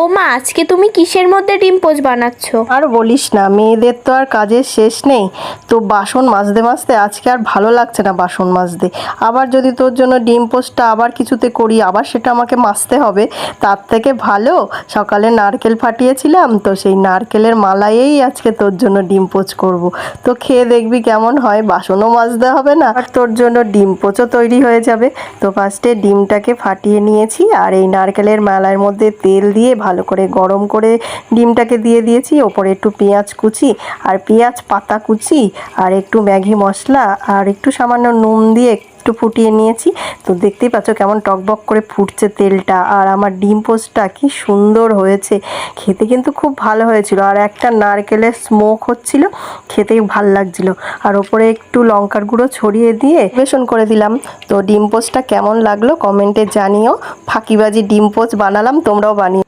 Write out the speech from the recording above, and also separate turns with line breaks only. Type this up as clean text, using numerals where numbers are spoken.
ও মা, আজকে তুমি কিসের মধ্যে ডিম পোচ বানাচ্ছ?
আর বলিস না, মেয়েদের তো আর কাজের শেষ নেই। তো বাসন মাজতে মাজতে আজকে আর ভালো লাগছে না বাসন মাজতে। আবার যদি তোর জন্য ডিম পোস্টটা আবার কিছুতে করি, আবার সেটা আমাকে মাজতে হবে। তার থেকে ভালো সকালে নারকেল ফাটিয়েছিলাম, তো সেই নারকেলের মালাইয়েই আজকে তোর জন্য ডিম পোচ করব। তো খেয়ে দেখবি কেমন হয়, বাসনও মাজতে হবে না আর তোর জন্য ডিম পোচও তৈরি হয়ে যাবে। তো ফার্স্টে ডিমটাকে ফাটিয়ে নিয়েছি আর এই নারকেলের মালাইয়ের মধ্যে তেল দিয়ে ভালো করে গরম করে ডিমটাকে দিয়ে দিয়েছি। ওপরে একটু পেঁয়াজ কুচি আর পেঁয়াজ পাতা কুচি আর একটু ম্যাগি মশলা আর একটু সামান্য নুন দিয়ে একটু ফুটিয়ে নিয়েছি। তো দেখতেই পাচ্ছ কেমন টকবক করে ফুটছে তেলটা, আর আমার ডিম পোস্টটা কি সুন্দর হয়েছে। খেতে কিন্তু খুব ভালো হয়েছিল, আর একটা নারকেলের স্মোক হচ্ছিল, খেতে ভাল লাগছিল। আর ওপরে একটু লঙ্কার গুঁড়ো ছড়িয়ে দিয়ে বেসন করে দিলাম। তো ডিম পোস্টটা কেমন লাগলো কমেন্টে জানিও। ফাঁকিবাজি ডিম পোস্ট বানালাম, তোমরাও বানিও।